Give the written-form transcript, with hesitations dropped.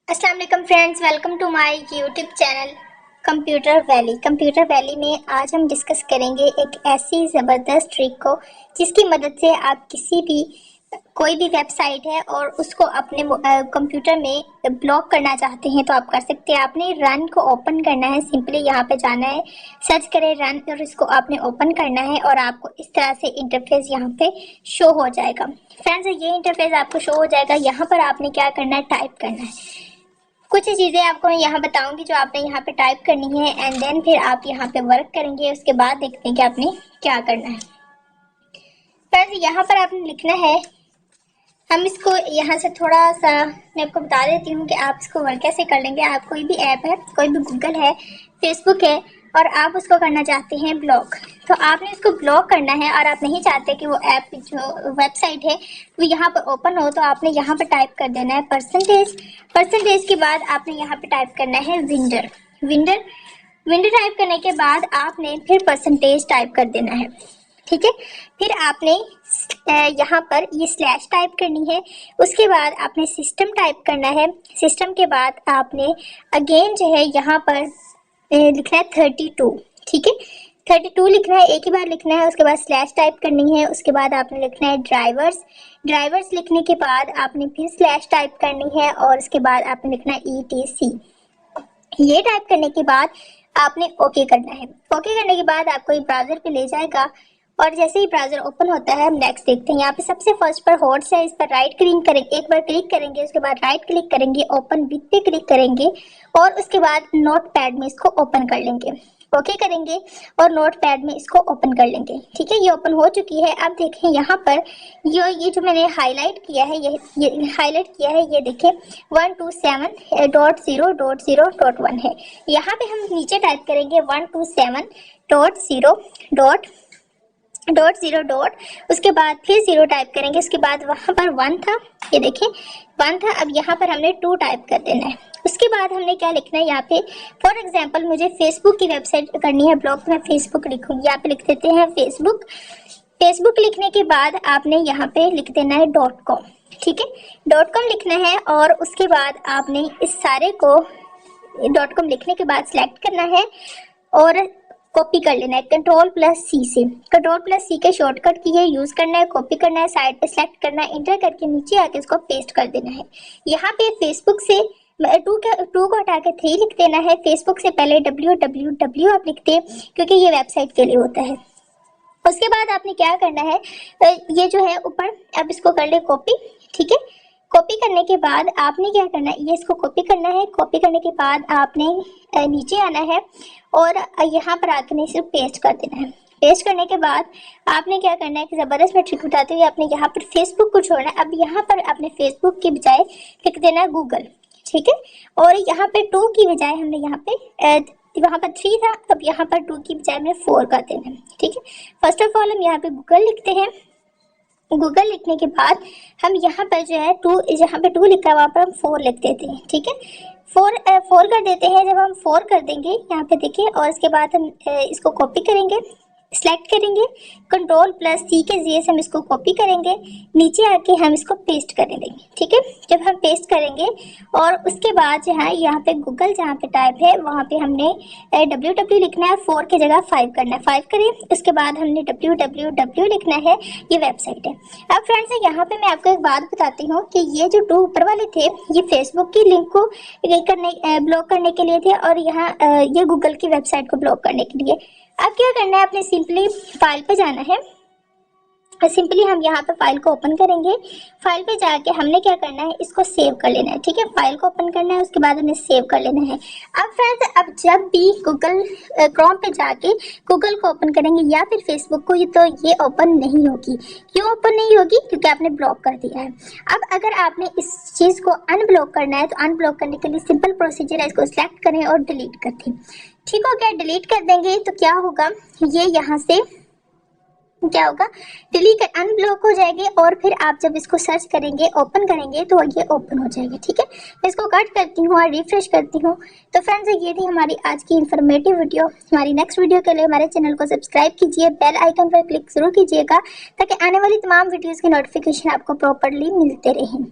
अस्सलाम वालेकुम friends, welcome to my YouTube channel Computer Valley में आज हम डिस्कस करेंगे एक ऐसी ज़बरदस्त ट्रिक को जिसकी मदद से आप कोई भी वेबसाइट है और उसको अपने कंप्यूटर में ब्लॉक करना चाहते हैं तो आप कर सकते हैं। आपने रन को ओपन करना है, सिंपली यहाँ पे जाना है, सर्च करें रन और इसको आपने ओपन करना है और आपको इस तरह से इंटरफेस यहाँ पे शो हो जाएगा। फ्रेंड्स, ये इंटरफेस आपको शो हो जाएगा। यहाँ पर आपने क्या करना है, टाइप करना है। कुछ चीज़ें आपको मैं यहाँ बताऊंगी जो आपने यहाँ पे टाइप करनी है एंड देन फिर आप यहाँ पे वर्क करेंगे। उसके बाद देखते हैं कि आपने क्या करना है। फ्रेंड्स, यहाँ पर आपने लिखना है, हम इसको यहाँ से थोड़ा सा मैं आपको बता देती हूँ कि आप इसको वर्क कैसे कर लेंगे। आप कोई भी ऐप है, कोई भी गूगल है, फेसबुक है और आप उसको करना चाहते हैं ब्लॉक, तो आपने इसको ब्लॉक करना है और आप नहीं चाहते कि वो ऐप जो वेबसाइट है वो यहाँ पर ओपन हो, तो आपने यहाँ पर टाइप कर देना है परसेंटेज के बाद आपने यहाँ पे टाइप करना है विंडर टाइप करने के बाद आपने फिर परसेंटेज टाइप कर देना है। ठीक है, फिर आपने यहाँ पर ये स्लैश टाइप करनी है। उसके बाद आपने सिस्टम टाइप करना है। सिस्टम के बाद आपने अगेन जो है यहाँ पर लिखना है 32। ठीक है, 32 लिखना है, एक ही बार लिखना है। उसके बाद स्लैश टाइप करनी है। उसके बाद आपने लिखना है ड्राइवर्स लिखने के बाद आपने फिर स्लैश टाइप करनी है और उसके बाद आपने लिखना है ETC। ये टाइप करने के बाद आपने ओके करना है। ओके करने के बाद आपको ये ब्राउजर पे ले जाएगा और जैसे ही ब्राउजर ओपन होता है हम नेक्स्ट देखते हैं। यहाँ पे सबसे फर्स्ट पर हॉट्स है, इस पर राइट क्लिक करेंगे, एक बार क्लिक करेंगे, उसके बाद राइट क्लिक करेंगे, ओपन विथ पे क्लिक करेंगे और उसके बाद नोट पैड में इसको ओपन कर लेंगे। ओके करेंगे और नोट पैड में इसको ओपन कर लेंगे। ठीक है, ये ओपन हो चुकी है। अब देखें यहाँ पर ये जो मैंने हाईलाइट किया है, ये हाईलाइट किया है, ये देखें 127.0.0.1 है। यहाँ पे हम नीचे टाइप करेंगे 127.0.0. उसके बाद फिर 0 टाइप करेंगे। उसके बाद वहाँ पर 1 था, ये देखें 1 था। अब यहाँ पर हमने 2 टाइप कर देना है। उसके बाद हमने क्या लिखना है, यहाँ पे फॉर एग्जांपल मुझे फेसबुक की वेबसाइट करनी है ब्लॉग, में फेसबुक लिखूंगी। यहाँ पे लिख देते हैं फेसबुक लिखने के बाद आपने यहाँ पे लिख देना है .com। ठीक है, .com लिखना है और उसके बाद आपने इस सारे को .com लिखने के बाद सिलेक्ट करना है और कॉपी कर लेना है Ctrl+C से। Ctrl+C के शॉर्टकट की है यूज करना है, कॉपी करना है, साइड पे सिलेक्ट करना है, इंटर करके नीचे आके इसको पेस्ट कर देना है। यहाँ पे फेसबुक से 2 को हटा के 3 लिख देना है। फेसबुक से पहले www आप लिखते हैं क्योंकि ये वेबसाइट के लिए होता है। उसके बाद आपने क्या करना है, ये जो है ऊपर, अब इसको कर ले कॉपी। ठीक है, कॉपी करने के बाद आपने क्या करना है, ये इसको कॉपी करना है। कॉपी करने के बाद आपने नीचे आना है और यहाँ पर आके इसे पेस्ट कर देना है। पेस्ट करने के बाद आपने क्या करना है कि ज़बरदस्त मैं ट्रिक बताते हुए आपने यहाँ पर फेसबुक को छोड़ना है। अब यहाँ पर आपने फेसबुक के बजाय लिख देना है गूगल। ठीक है, और यहाँ पे 2 की बजाय हमने यहाँ पे वहाँ पर 3 था, अब यहाँ पर 2 की बजाय हमने 4 कर देना है। ठीक है, फर्स्ट ऑफ ऑल हम यहाँ पे गूगल लिखते हैं। गूगल लिखने के बाद हम यहाँ पर जो है 2, जहाँ पे 2 लिखा है वहाँ पर हम 4 लिख देते हैं। ठीक है, 4 कर देते हैं। जब हम 4 कर देंगे यहाँ पे देखिए, और इसके बाद हम इसको कॉपी करेंगे, सिलेक्ट करेंगे, Ctrl+C के जरिए से हम इसको कॉपी करेंगे, नीचे आके हम इसको पेस्ट कर देंगे। ठीक है, जब हम पेस्ट करेंगे और उसके बाद जो है यहाँ पे गूगल जहाँ पे टाइप है वहाँ पे हमने www लिखना है, 4 की जगह 5 करना है, 5 करें। उसके बाद हमने www लिखना है, ये वेबसाइट है। अब फ्रेंड्स, यहाँ पे मैं आपको एक बात बताती हूँ कि ये जो 2 ऊपर वाले थे ये फेसबुक की लिंक को ब्लॉक करने के लिए थे और यहाँ ये गूगल की वेबसाइट को ब्लॉक करने के लिए। अब क्या करना है, आपने सिंपली फाइल पे जाना है। सिंपली हम यहाँ पे फाइल को ओपन करेंगे। फाइल पे जाके हमने क्या करना है, इसको सेव कर लेना है। ठीक है, फाइल को ओपन करना है, उसके बाद हमें सेव कर लेना है। अब फ्रेंड्स, अब जब भी गूगल क्रोम पे जाके गूगल को ओपन करेंगे या फिर फेसबुक को, तो ये ओपन नहीं होगी। क्यों ओपन नहीं होगी? क्योंकि आपने ब्लॉक कर दिया है। अब अगर आपने इस चीज़ को अनब्लॉक करना है तो अनब्लॉक करने के लिए सिंपल प्रोसीजर है, इसको सिलेक्ट करें और डिलीट कर दें। ठीक हो गया, डिलीट कर देंगे तो क्या होगा, ये यहाँ से क्या होगा, डिलीट अनब्लॉक हो जाएगी और फिर आप जब इसको सर्च करेंगे, ओपन करेंगे तो ये ओपन हो जाएगा। ठीक है, मैं इसको कट करती हूँ और रिफ्रेश करती हूँ। तो फ्रेंड्स, ये थी हमारी आज की इन्फॉर्मेटिव वीडियो। हमारी नेक्स्ट वीडियो के लिए हमारे चैनल को सब्सक्राइब कीजिए, बेल आइकन पर क्लिक जरूर कीजिएगा ताकि आने वाली तमाम वीडियोज़ की नोटिफिकेशन आपको प्रॉपरली मिलते रहें।